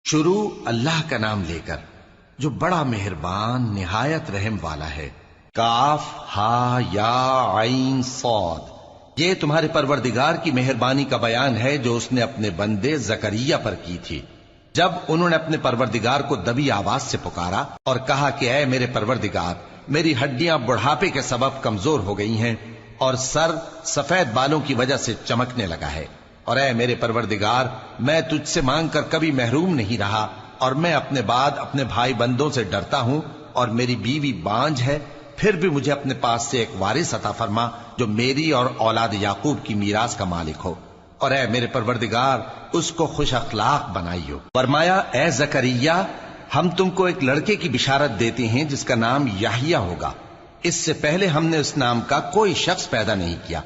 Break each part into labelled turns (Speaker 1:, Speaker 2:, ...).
Speaker 1: شروع اللہ کا نام لے کر جو بڑا مہربان نہایت رحم والا ہے۔ کاف ہا یا عین صاد، یہ تمہارے پروردگار کی مہربانی کا بیان ہے جو اس نے اپنے بندے زکریا پر کی تھی جب انہوں نے اپنے پروردگار کو دبی آواز سے پکارا اور کہا کہ اے میرے پروردگار، میری ہڈیاں بڑھاپے کے سبب کمزور ہو گئی ہیں اور سر سفید بالوں کی وجہ سے چمکنے لگا ہے، اور اے میرے پروردگار، میں تجھ سے مانگ کر کبھی محروم نہیں رہا، اور میں اپنے بعد اپنے بھائی بندوں سے ڈرتا ہوں، اور میری بیوی بانجھ ہے، پھر بھی مجھے اپنے پاس سے ایک وارث عطا فرما جو میری اور اولاد یعقوب کی میراث کا مالک ہو، اور اے میرے پروردگار اس کو خوش اخلاق بنائیو۔ فرمایا اے زکریا، ہم تم کو ایک لڑکے کی بشارت دیتے ہیں جس کا نام یحییٰ ہوگا، اس سے پہلے ہم نے اس نام کا کوئی شخص پیدا نہیں کیا۔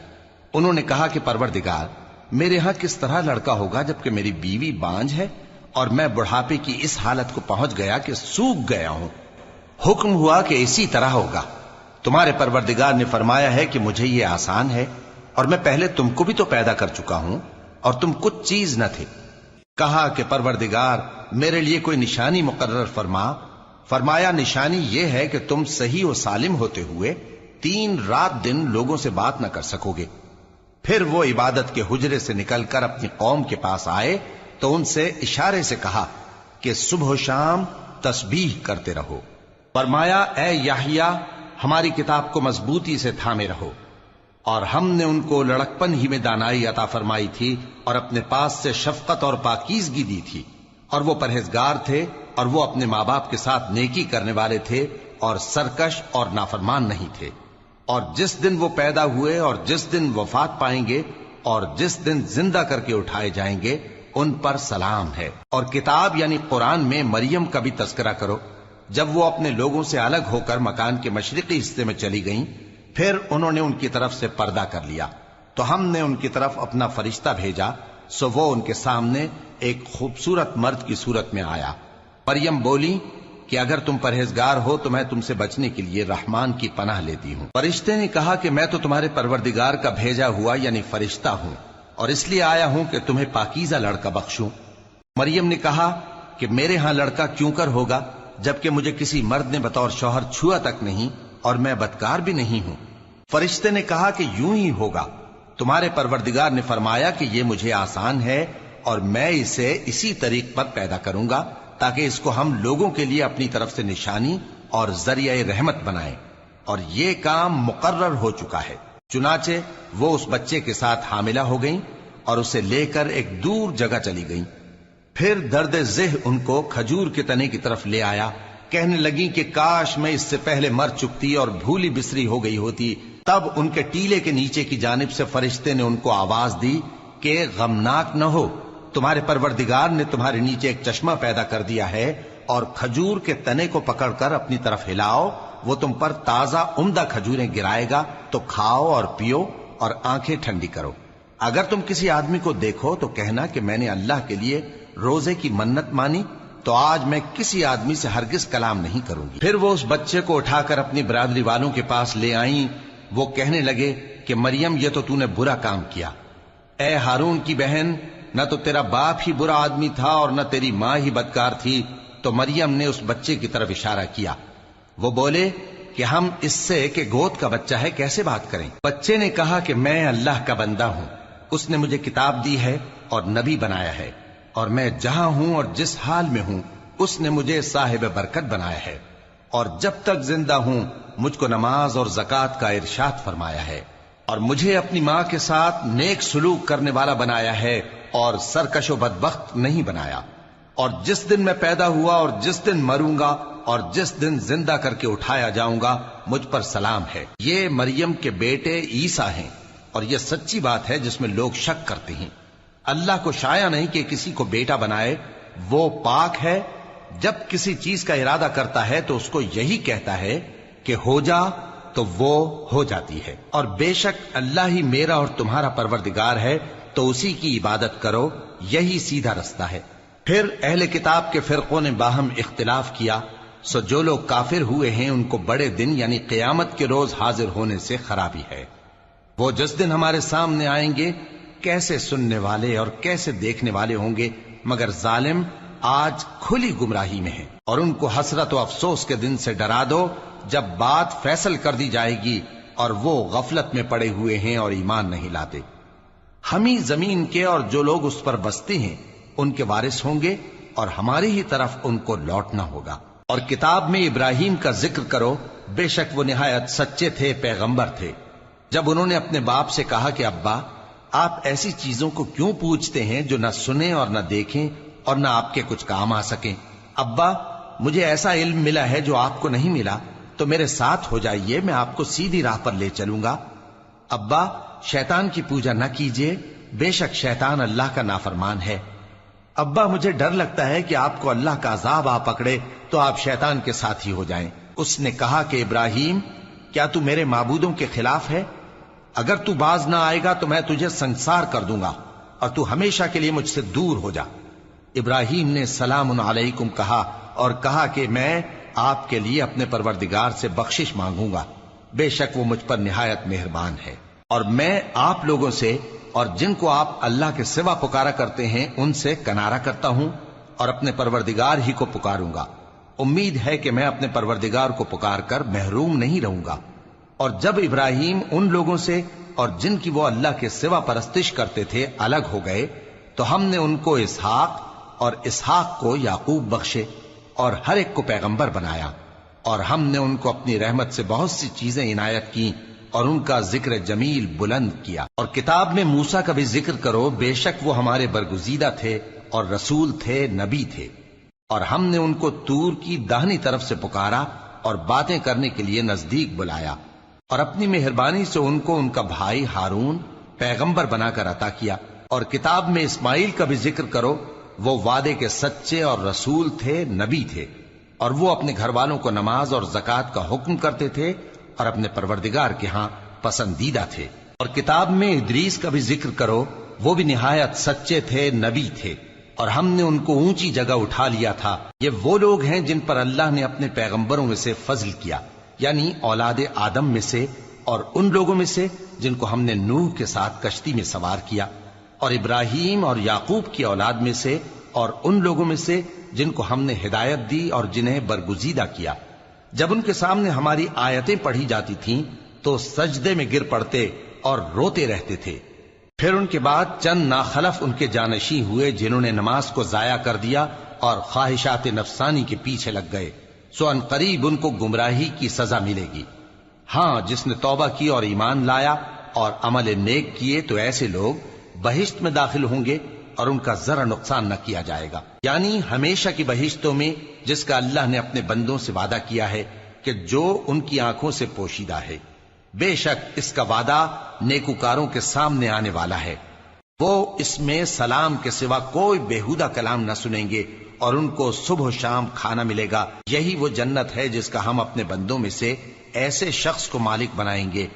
Speaker 1: انہوں نے کہا کہ پروردگار، میرے ہاں کس طرح لڑکا ہوگا جبکہ میری بیوی بانجھ ہے اور میں بڑھاپے کی اس حالت کو پہنچ گیا کہ سوکھ گیا ہوں۔ حکم ہوا کہ اسی طرح ہوگا۔ تمہارے پروردگار نے فرمایا ہے کہ مجھے یہ آسان ہے، اور میں پہلے تم کو بھی تو پیدا کر چکا ہوں اور تم کچھ چیز نہ تھے۔ کہا کہ پروردگار میرے لیے کوئی نشانی مقرر فرما۔ فرمایا نشانی یہ ہے کہ تم صحیح و سالم ہوتے ہوئے 3 رات دن لوگوں سے بات نہ کر سکو گے۔ پھر وہ عبادت کے حجرے سے نکل کر اپنی قوم کے پاس آئے تو ان سے اشارے سے کہا کہ صبح و شام تسبیح کرتے رہو۔ فرمایا اے یحییٰ، ہماری کتاب کو مضبوطی سے تھامے رہو، اور ہم نے ان کو لڑکپن ہی میں دانائی عطا فرمائی تھی اور اپنے پاس سے شفقت اور پاکیزگی دی تھی، اور وہ پرہیزگار تھے اور وہ اپنے ماں باپ کے ساتھ نیکی کرنے والے تھے اور سرکش اور نافرمان نہیں تھے۔ اور جس دن وہ پیدا ہوئے اور جس دن وفات پائیں گے اور جس دن زندہ کر کے اٹھائے جائیں گے ان پر سلام ہے۔ اور کتاب یعنی قرآن میں مریم کا بھی تذکرہ کرو، جب وہ اپنے لوگوں سے الگ ہو کر مکان کے مشرقی حصے میں چلی گئیں، پھر انہوں نے ان کی طرف سے پردہ کر لیا تو ہم نے ان کی طرف اپنا فرشتہ بھیجا، سو وہ ان کے سامنے ایک خوبصورت مرد کی صورت میں آیا۔ مریم بولی کہ اگر تم پرہیزگار ہو تو میں تم سے بچنے کے لیے رحمان کی پناہ لیتی ہوں۔ فرشتے نے کہا کہ میں تو تمہارے پروردگار کا بھیجا ہوا یعنی فرشتہ ہوں، اور اس لیے آیا ہوں کہ تمہیں پاکیزہ لڑکا بخشوں۔ مریم نے کہا کہ میرے ہاں لڑکا کیوں کر ہوگا جبکہ مجھے کسی مرد نے بطور شوہر چھوا تک نہیں اور میں بدکار بھی نہیں ہوں۔ فرشتے نے کہا کہ یوں ہی ہوگا، تمہارے پروردگار نے فرمایا کہ یہ مجھے آسان ہے اور میں اسے اسی طریق پر پیدا کروں گا تاکہ اس کو ہم لوگوں کے لیے اپنی طرف سے نشانی اور ذریعہ رحمت بنائیں، اور یہ کام مقرر ہو چکا ہے۔ چنانچہ وہ اس بچے کے ساتھ حاملہ ہو گئیں اور اسے لے کر ایک دور جگہ چلی گئیں۔ پھر درد ذہ ان کو کھجور کے تنے کی طرف لے آیا، کہنے لگیں کہ کاش میں اس سے پہلے مر چکتی اور بھولی بسری ہو گئی ہوتی۔ تب ان کے ٹیلے کے نیچے کی جانب سے فرشتے نے ان کو آواز دی کہ غمناک نہ ہو، تمہارے پروردگار نے تمہارے نیچے ایک چشمہ پیدا کر دیا ہے، اور کھجور کے تنے کو پکڑ کر اپنی طرف ہلاؤ، وہ تم پر تازہ عمدہ کھجوریں گرائے گا، تو کھاؤ اور پیو اور آنکھیں ٹھنڈی کرو۔ اگر تم کسی آدمی کو دیکھو تو کہنا کہ میں نے اللہ کے لیے روزے کی منت مانی، تو آج میں کسی آدمی سے ہرگز کلام نہیں کروں گی۔ پھر وہ اس بچے کو اٹھا کر اپنی برادری والوں کے پاس لے آئیں۔ وہ کہنے لگے کہ مریم یہ تو نے برا کام کیا، اے ہارون کی بہن، نہ تو تیرا باپ ہی برا آدمی تھا اور نہ تیری ماں ہی بدکار تھی۔ تو مریم نے اس بچے کی طرف اشارہ کیا۔ وہ بولے کہ ہم اس سے کہ گود کا بچہ ہے کیسے بات کریں؟ بچے نے کہا کہ میں اللہ کا بندہ ہوں، اس نے مجھے کتاب دی ہے اور نبی بنایا ہے، اور میں جہاں ہوں اور جس حال میں ہوں اس نے مجھے صاحب برکت بنایا ہے، اور جب تک زندہ ہوں مجھ کو نماز اور زکوٰۃ کا ارشاد فرمایا ہے، اور مجھے اپنی ماں کے ساتھ نیک سلوک کرنے والا بنایا ہے اور سرکش و بدبخت نہیں بنایا، اور جس دن میں پیدا ہوا اور جس دن مروں گا اور جس دن زندہ کر کے اٹھایا جاؤں گا مجھ پر سلام ہے۔ یہ مریم کے بیٹے عیسیٰ ہیں، اور یہ سچی بات ہے جس میں لوگ شک کرتے ہیں۔ اللہ کو شایع نہیں کہ کسی کو بیٹا بنائے، وہ پاک ہے، جب کسی چیز کا ارادہ کرتا ہے تو اس کو یہی کہتا ہے کہ ہو جا تو وہ ہو جاتی ہے، اور بے شک اللہ ہی میرا اور تمہارا پروردگار ہے، تو اسی کی عبادت کرو، یہی سیدھا رستہ ہے۔ پھر اہل کتاب کے فرقوں نے باہم اختلاف کیا، سو جو لوگ کافر ہوئے ہیں ان کو بڑے دن یعنی قیامت کے روز حاضر ہونے سے خرابی ہے۔ وہ جس دن ہمارے سامنے آئیں گے کیسے سننے والے اور کیسے دیکھنے والے ہوں گے، مگر ظالم آج کھلی گمراہی میں ہیں، اور ان کو حسرت و افسوس کے دن سے ڈرا دو جب بات فیصل کر دی جائے گی اور وہ غفلت میں پڑے ہوئے ہیں اور ایمان نہیں لاتے۔ ہم ہی زمین کے اور جو لوگ اس پر بستے ہیں ان کے وارث ہوں گے، اور ہماری ہی طرف ان کو لوٹنا ہوگا۔ اور کتاب میں ابراہیم کا ذکر کرو، بے شک وہ نہایت سچے تھے، پیغمبر تھے۔ جب انہوں نے اپنے باپ سے کہا کہ ابا، آپ ایسی چیزوں کو کیوں پوچھتے ہیں جو نہ سنیں اور نہ دیکھیں اور نہ آپ کے کچھ کام آ سکیں؟ ابا، مجھے ایسا علم ملا ہے جو آپ کو نہیں ملا، تو میرے ساتھ ہو جائیے، میں آپ کو سیدھی راہ پر لے چلوں گا۔ ابا، شیطان کی پوجا نہ کیجیے، بے شک شیطان اللہ کا نافرمان ہے۔ ابا، مجھے ڈر لگتا ہے کہ آپ کو اللہ کا عذاب آ پکڑے تو آپ شیطان کے ساتھی ہو جائیں۔ اس نے کہا کہ ابراہیم، کیا تو میرے معبودوں کے خلاف ہے؟ اگر تو باز نہ آئے گا تو میں تجھے سنسار کر دوں گا اور تو ہمیشہ کے لیے مجھ سے دور ہو جا۔ ابراہیم نے سلام علیکم کہا اور کہا کہ میں آپ کے لیے اپنے پروردگار سے بخشش مانگوں گا، بے شک وہ مجھ پر نہایت مہربان ہے، اور میں آپ لوگوں سے اور جن کو آپ اللہ کے سوا پکارا کرتے ہیں ان سے کنارہ کرتا ہوں اور اپنے پروردگار ہی کو پکاروں گا۔ امید ہے کہ میں اپنے پروردگار کو پکار کر محروم نہیں رہوں گا۔ اور جب ابراہیم ان لوگوں سے اور جن کی وہ اللہ کے سوا پرستش کرتے تھے الگ ہو گئے تو ہم نے ان کو اسحاق اور اسحاق کو یعقوب بخشے اور ہر ایک کو پیغمبر بنایا، اور ہم نے ان کو اپنی رحمت سے بہت سی چیزیں عنایت کی اور ان کا ذکر جمیل بلند کیا۔ اور کتاب میں موسیٰ کا بھی ذکر کرو، بے شک وہ ہمارے برگزیدہ تھے اور رسول تھے، نبی تھے، اور ہم نے ان کو طور کی داہنی طرف سے پکارا اور باتیں کرنے کے لیے نزدیک بلایا، اور اپنی مہربانی سے ان کو ان کا بھائی ہارون پیغمبر بنا کر عطا کیا۔ اور کتاب میں اسماعیل کا بھی ذکر کرو، وہ وعدے کے سچے اور رسول تھے، نبی تھے، اور وہ اپنے گھر والوں کو نماز اور زکوٰۃ کا حکم کرتے تھے اور اپنے پروردگار کے ہاں پسندیدہ تھے۔ اور کتاب میں ادریس کا بھی ذکر کرو، وہ بھی نہایت سچے تھے، نبی تھے، اور ہم نے ان کو اونچی جگہ اٹھا لیا تھا۔ یہ وہ لوگ ہیں جن پر اللہ نے اپنے پیغمبروں میں سے فضل کیا، یعنی اولاد آدم میں سے، اور ان لوگوں میں سے جن کو ہم نے نوح کے ساتھ کشتی میں سوار کیا، اور ابراہیم اور یعقوب کی اولاد میں سے، اور ان لوگوں میں سے جن کو ہم نے ہدایت دی اور جنہیں برگزیدہ کیا۔ جب ان کے سامنے ہماری آیتیں پڑھی جاتی تھیں تو سجدے میں گر پڑتے اور روتے رہتے تھے۔ پھر ان کے بعد چند ناخلف ان کے جانشین ہوئے جنہوں نے نماز کو ضائع کر دیا اور خواہشات نفسانی کے پیچھے لگ گئے، سو ان قریب ان کو گمراہی کی سزا ملے گی۔ ہاں، جس نے توبہ کی اور ایمان لایا اور عمل نیک کیے تو ایسے لوگ بہشت میں داخل ہوں گے اور ان کا ذرا نقصان نہ کیا جائے گا، یعنی ہمیشہ کی بہشتوں میں جس کا اللہ نے اپنے بندوں سے وعدہ کیا ہے کہ جو ان کی آنکھوں سے پوشیدہ ہے۔ بے شک اس کا وعدہ نیکوکاروں کے سامنے آنے والا ہے، وہ اس میں سلام کے سوا کوئی بےہودہ کلام نہ سنیں گے اور ان کو صبح و شام کھانا ملے گا۔ یہی وہ جنت ہے جس کا ہم اپنے بندوں میں سے ایسے شخص کو مالک بنائیں گے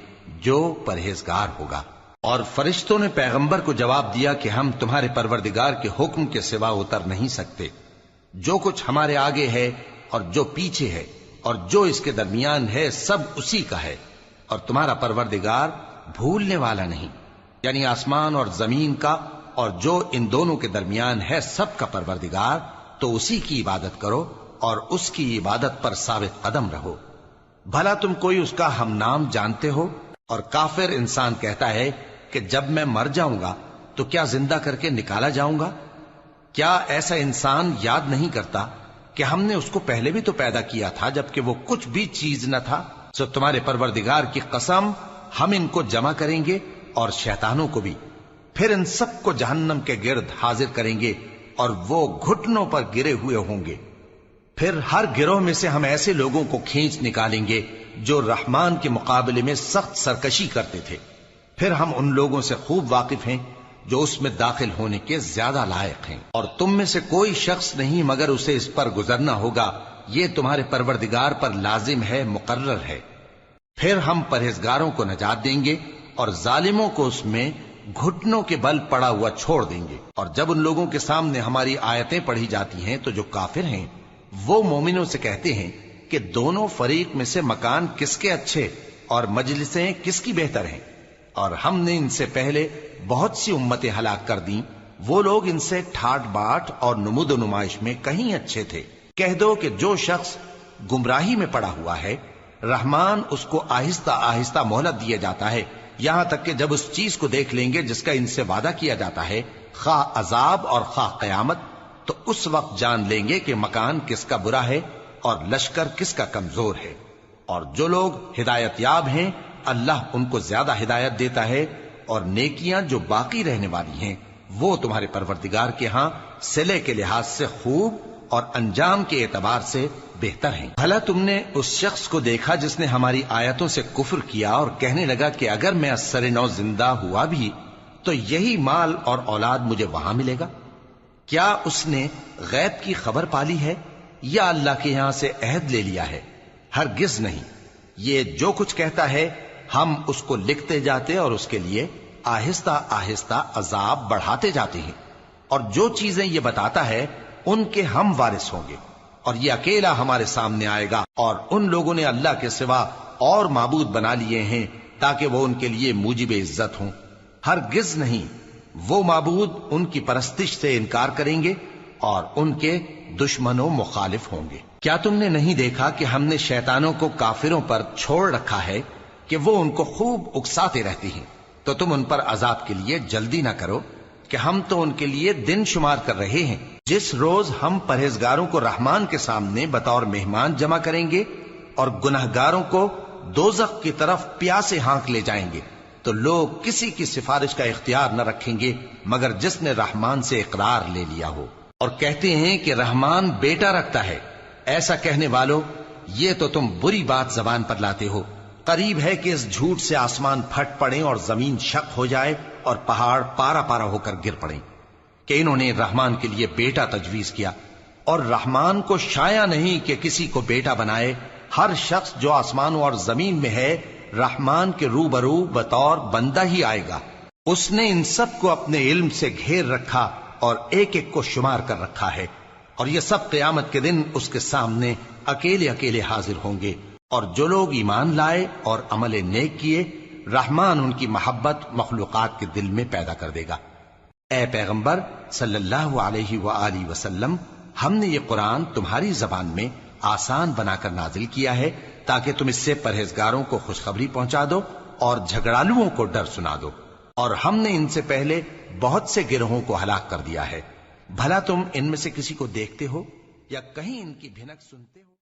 Speaker 1: جو پرہیزگار ہوگا۔ اور فرشتوں نے پیغمبر کو جواب دیا کہ ہم تمہارے پروردگار کے حکم کے سوا اتر نہیں سکتے، جو کچھ ہمارے آگے ہے اور جو پیچھے ہے اور جو اس کے درمیان ہے سب اسی کا ہے، اور تمہارا پروردگار بھولنے والا نہیں، یعنی آسمان اور زمین کا اور جو ان دونوں کے درمیان ہے سب کا پروردگار، تو اسی کی عبادت کرو اور اس کی عبادت پر ثابت قدم رہو۔ بھلا تم کوئی اس کا ہم نام جانتے ہو؟ اور کافر انسان کہتا ہے کہ جب میں مر جاؤں گا تو کیا زندہ کر کے نکالا جاؤں گا؟ کیا ایسا انسان یاد نہیں کرتا کہ ہم نے اس کو پہلے بھی تو پیدا کیا تھا جبکہ وہ کچھ بھی چیز نہ تھا؟ سو تمہارے پروردگار کی قسم، ہم ان کو جمع کریں گے اور شیطانوں کو بھی، پھر ان سب کو جہنم کے گرد حاضر کریں گے اور وہ گھٹنوں پر گرے ہوئے ہوں گے۔ پھر ہر گروہ میں سے ہم ایسے لوگوں کو کھینچ نکالیں گے جو رحمان کے مقابلے میں سخت سرکشی کرتے تھے، پھر ہم ان لوگوں سے خوب واقف ہیں جو اس میں داخل ہونے کے زیادہ لائق ہیں، اور تم میں سے کوئی شخص نہیں مگر اسے اس پر گزرنا ہوگا، یہ تمہارے پروردگار پر لازم ہے، مقرر ہے۔ پھر ہم پرہیزگاروں کو نجات دیں گے اور ظالموں کو اس میں گھٹنوں کے بل پڑا ہوا چھوڑ دیں گے۔ اور جب ان لوگوں کے سامنے ہماری آیتیں پڑھی جاتی ہیں تو جو کافر ہیں وہ مومنوں سے کہتے ہیں کہ دونوں فریق میں سے مکان کس کے اچھے اور مجلسیں کس کی بہتر ہیں، اور ہم نے ان سے پہلے بہت سی امتیں ہلاک کر دیں وہ لوگ ان سے ٹھاٹ باٹ اور نمود و نمائش میں کہیں اچھے تھے۔ کہہ دو کہ جو شخص گمراہی میں پڑا ہوا ہے، رحمان اس کو آہستہ آہستہ مہلت دیا جاتا ہے، یہاں تک کہ جب اس چیز کو دیکھ لیں گے جس کا ان سے وعدہ کیا جاتا ہے، خواہ عذاب اور خواہ قیامت، تو اس وقت جان لیں گے کہ مکان کس کا برا ہے اور لشکر کس کا کمزور ہے۔ اور جو لوگ ہدایت یاب ہیں اللہ ان کو زیادہ ہدایت دیتا ہے، اور نیکیاں جو باقی رہنے والی ہیں وہ تمہارے پروردگار کے ہاں صلے کے لحاظ سے خوب اور انجام کے اعتبار سے بہتر ہیں۔ بھلا تم نے اس شخص کو دیکھا جس نے ہماری آیتوں سے کفر کیا اور کہنے لگا کہ اگر میں ازسر نو زندہ ہوا بھی تو یہی مال اور اولاد مجھے وہاں ملے گا؟ کیا اس نے غیب کی خبر پالی ہے یا اللہ کے یہاں سے عہد لے لیا ہے؟ ہرگز نہیں، یہ جو کچھ کہتا ہے ہم اس کو لکھتے جاتے اور اس کے لیے آہستہ آہستہ عذاب بڑھاتے جاتے ہیں، اور جو چیزیں یہ بتاتا ہے ان کے ہم وارث ہوں گے، اور یہ اکیلا ہمارے سامنے آئے گا، اور ان لوگوں نے اللہ کے سوا اور معبود بنا لیے ہیں تاکہ وہ ان کے لیے موجب عزت ہوں۔ ہرگز نہیں، وہ معبود ان کی پرستش سے انکار کریں گے اور ان کے دشمن و مخالف ہوں گے۔ کیا تم نے نہیں دیکھا کہ ہم نے شیطانوں کو کافروں پر چھوڑ رکھا ہے کہ وہ ان کو خوب اکساتے رہتی ہیں؟ تو تم ان پر عذاب کے لیے جلدی نہ کرو کہ ہم تو ان کے لیے دن شمار کر رہے ہیں۔ جس روز ہم پرہیزگاروں کو رحمان کے سامنے بطور مہمان جمع کریں گے اور گنہگاروں کو دوزخ کی طرف پیاسے ہانک لے جائیں گے، تو لوگ کسی کی سفارش کا اختیار نہ رکھیں گے مگر جس نے رحمان سے اقرار لے لیا ہو، اور کہتے ہیں کہ رحمان بیٹا رکھتا ہے۔ ایسا کہنے والوں، یہ تو تم بری بات زبان پر لاتے ہو۔ قریب ہے کہ اس جھوٹ سے آسمان پھٹ پڑے اور زمین شق ہو جائے اور پہاڑ پارا پارا ہو کر گر پڑیں کہ انہوں نے رحمان کے لیے بیٹا تجویز کیا، اور رحمان کو شایع نہیں کہ کسی کو بیٹا بنائے۔ ہر شخص جو آسمانوں اور زمین میں ہے رحمان کے روبرو بطور بندہ ہی آئے گا۔ اس نے ان سب کو اپنے علم سے گھیر رکھا اور ایک ایک کو شمار کر رکھا ہے، اور یہ سب قیامت کے دن اس کے سامنے اکیلے اکیلے حاضر ہوں گے۔ اور جو لوگ ایمان لائے اور عمل نیک کیے، رحمان ان کی محبت مخلوقات کے دل میں پیدا کر دے گا۔ اے پیغمبر صلی اللہ علیہ وآلہ وسلم، ہم نے یہ قرآن تمہاری زبان میں آسان بنا کر نازل کیا ہے تاکہ تم اس سے پرہیزگاروں کو خوشخبری پہنچا دو اور جھگڑالوؤں کو ڈر سنا دو، اور ہم نے ان سے پہلے بہت سے گروہوں کو ہلاک کر دیا ہے۔ بھلا تم ان میں سے کسی کو دیکھتے ہو یا کہیں ان کی بھنک سنتے ہو؟